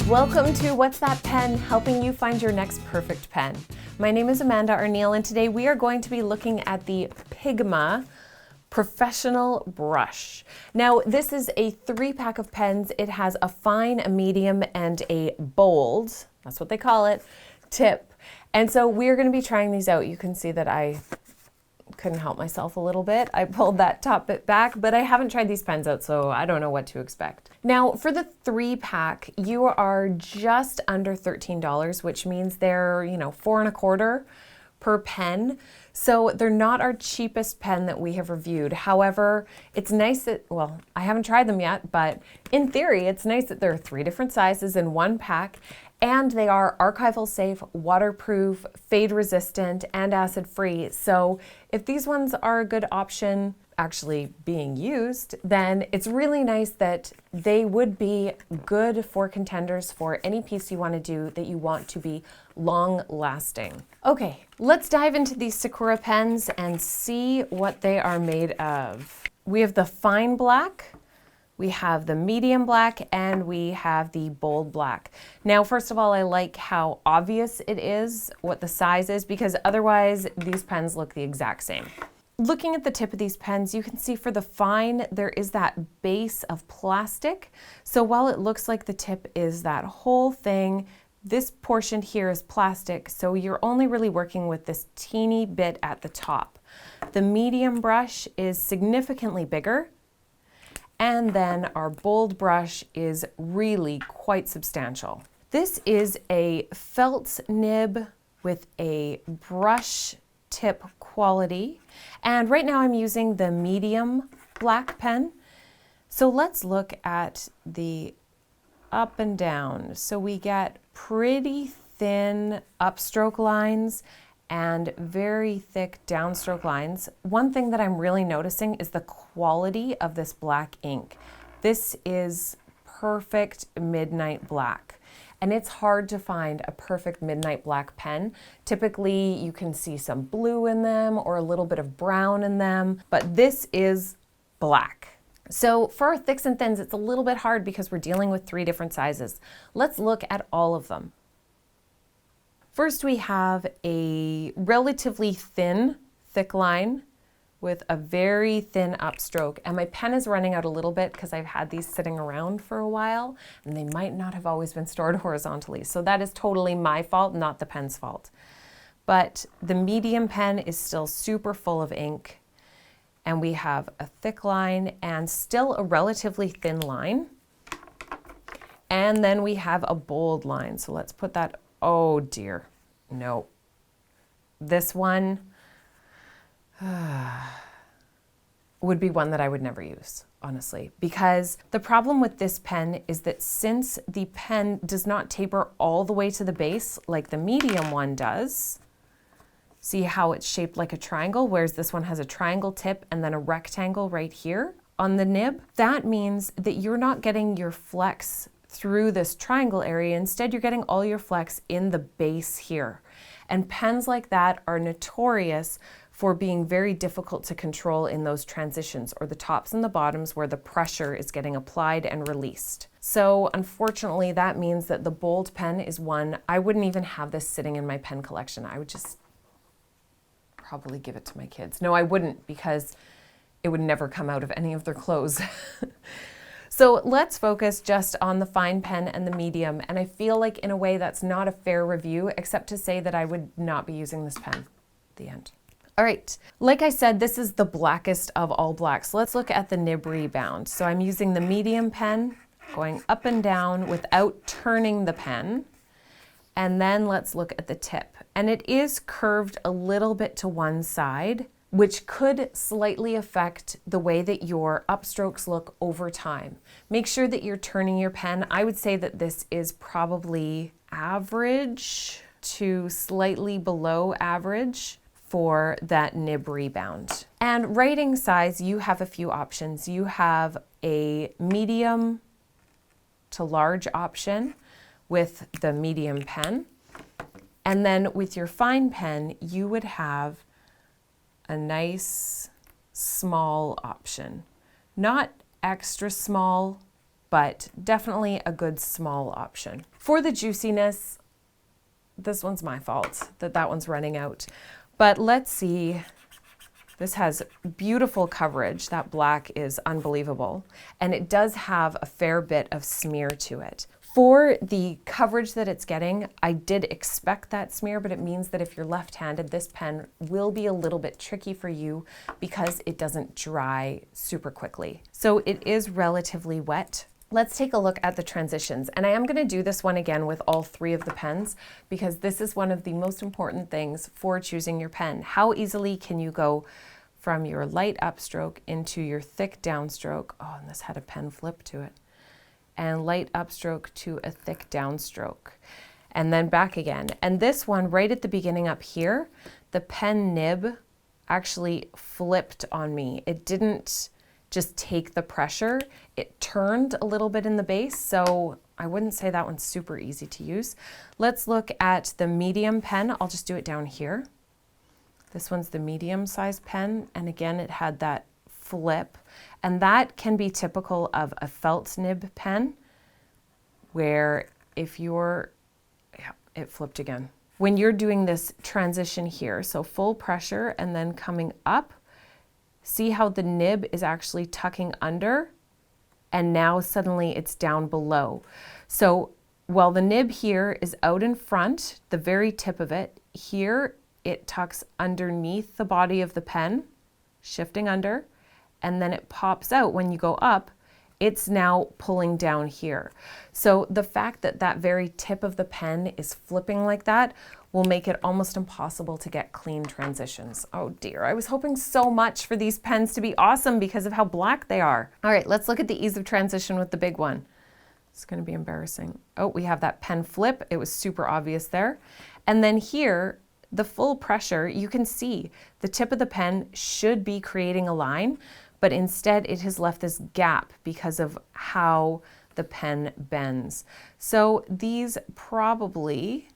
Welcome to What's That Pen, helping you find your next perfect pen. My name is Amanda Arneill, and today we are going to be looking at the Pigma Professional Brush. Now, this is a 3-pack of pens. It has a fine, a medium, and a bold, that's what they call it, tip. And so we're going to be trying these out. You can see that I couldn't help myself a little bit. I pulled that top bit back, but I haven't tried these pens out, so I don't know what to expect. Now, for the 3-pack, you are just under $13, which means they're, $4.25 per pen. So they're not our cheapest pen that we have reviewed. However, it's nice that, well, I haven't tried them yet, but in theory, it's nice that there are 3 different sizes in one pack, and they are archival safe, waterproof, fade resistant, and acid free. So if these ones are a good option actually being used, then it's really nice that they would be good for contenders for any piece you want to do that you want to be long lasting. Okay, let's dive into these Sakura pens and see what they are made of. We have the fine black, we have the medium black, and we have the bold black. Now, first of all, I like how obvious it is what the size is, because otherwise these pens look the exact same. Looking at the tip of these pens, you can see for the fine, there is that base of plastic. So while it looks like the tip is that whole thing, this portion here is plastic, so you're only really working with this teeny bit at the top. The medium brush is significantly bigger, and then our bold brush is really quite substantial. This is a felt nib with a brush tip quality, and right now I'm using the medium black pen. So let's look at the up and down. So we get pretty thin upstroke lines and very thick downstroke lines. One thing that I'm really noticing is the quality of this black ink. This is perfect midnight black. And it's hard to find a perfect midnight black pen. Typically, you can see some blue in them or a little bit of brown in them, but this is black. So for our thicks and thins, it's a little bit hard because we're dealing with 3 different sizes. Let's look at all of them. First, we have a relatively thin, thick line with a very thin upstroke. And my pen is running out a little bit because I've had these sitting around for a while, and they might not have always been stored horizontally. So that is totally my fault, not the pen's fault. But the medium pen is still super full of ink, and we have a thick line and still a relatively thin line. And then we have a bold line. So let's put that, oh dear, no. This one would be one that I would never use, honestly, because the problem with this pen is that since the pen does not taper all the way to the base like the medium one does, see how it's shaped like a triangle, whereas this one has a triangle tip and then a rectangle right here on the nib. That means that you're not getting your flex through this triangle area. Instead, you're getting all your flex in the base here. And pens like that are notorious for being very difficult to control in those transitions, or the tops and the bottoms where the pressure is getting applied and released. So unfortunately, that means that the bold pen is one, I wouldn't even have this sitting in my pen collection. I would just probably give it to my kids. No, I wouldn't, because it would never come out of any of their clothes. So let's focus just on the fine pen and the medium. And I feel like in a way that's not a fair review, except to say that I would not be using this pen. The end. All right, like I said, this is the blackest of all blacks. Let's look at the nib rebound. So I'm using the medium pen, going up and down without turning the pen. And then let's look at the tip. And it is curved a little bit to one side, which could slightly affect the way that your upstrokes look over time. Make sure that you're turning your pen. I would say that this is probably average to slightly below average for that nib rebound. And writing size, you have a few options. You have a medium to large option with the medium pen. And then with your fine pen, you would have a nice small option. Not extra small, but definitely a good small option. For the juiciness, this one's my fault that one's running out. But let's see. This has beautiful coverage. That black is unbelievable. And it does have a fair bit of smear to it. For the coverage that it's getting, I did expect that smear, but it means that if you're left-handed, this pen will be a little bit tricky for you because it doesn't dry super quickly. So it is relatively wet. Let's take a look at the transitions. And I am going to do this one again with all three of the pens because this is one of the most important things for choosing your pen. How easily can you go from your light upstroke into your thick downstroke? Oh, and this had a pen flip to it. And light upstroke to a thick downstroke. And then back again. And this one right at the beginning up here, the pen nib actually flipped on me. It didn't just take the pressure. It turned a little bit in the base, so I wouldn't say that one's super easy to use. Let's look at the medium pen. I'll just do it down here. This one's the medium size pen, and again, it had that flip, and that can be typical of a felt nib pen, where if you're, yeah, it flipped again. When you're doing this transition here, so full pressure and then coming up, see how the nib is actually tucking under and now suddenly it's down below. So while the nib here is out in front, the very tip of it, here it tucks underneath the body of the pen, shifting under, and then it pops out when you go up, it's now pulling down here. So the fact that that very tip of the pen is flipping like that will make it almost impossible to get clean transitions. Oh dear, I was hoping so much for these pens to be awesome because of how black they are. All right, let's look at the ease of transition with the big one. It's gonna be embarrassing. Oh, we have that pen flip. It was super obvious there. And then here, the full pressure, you can see the tip of the pen should be creating a line, but instead it has left this gap because of how the pen bends. So these probably,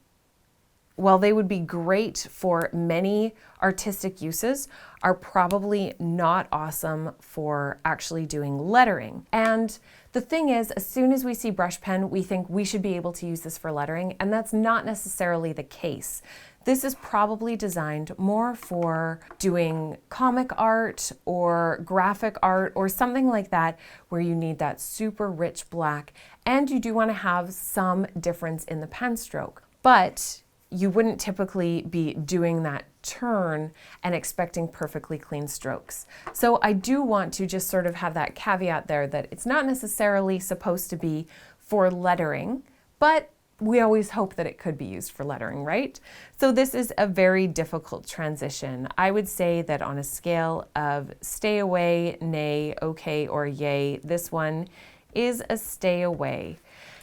while they would be great for many artistic uses, are probably not awesome for actually doing lettering. And the thing is, as soon as we see brush pen, we think we should be able to use this for lettering, and that's not necessarily the case. This is probably designed more for doing comic art or graphic art or something like that, where you need that super rich black, and you do want to have some difference in the pen stroke. But you wouldn't typically be doing that turn and expecting perfectly clean strokes. So I do want to just sort of have that caveat there that it's not necessarily supposed to be for lettering, but we always hope that it could be used for lettering, right? So this is a very difficult transition. I would say that on a scale of stay away, nay, okay, or yay, this one is a stay away.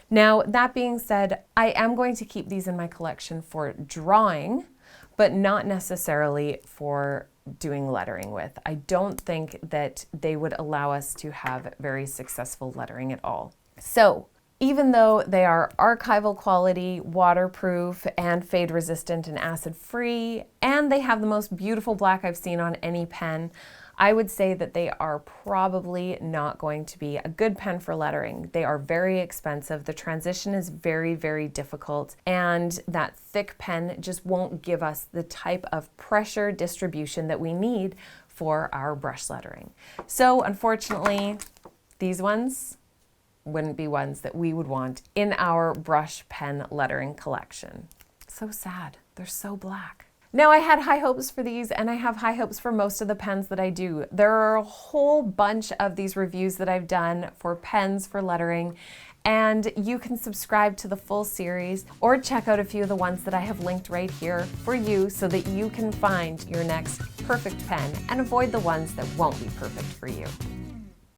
Now, that being said, I am going to keep these in my collection for drawing, but not necessarily for doing lettering with. I don't think that they would allow us to have very successful lettering at all. So, even though they are archival quality, waterproof, and fade resistant and acid free, and they have the most beautiful black I've seen on any pen, I would say that they are probably not going to be a good pen for lettering. They are very expensive. The transition is very, very difficult, and that thick pen just won't give us the type of pressure distribution that we need for our brush lettering. So unfortunately, these ones wouldn't be ones that we would want in our brush pen lettering collection. So sad. They're so black. Now, I had high hopes for these, and I have high hopes for most of the pens that I do. There are a whole bunch of these reviews that I've done for pens for lettering, and you can subscribe to the full series or check out a few of the ones that I have linked right here for you so that you can find your next perfect pen and avoid the ones that won't be perfect for you.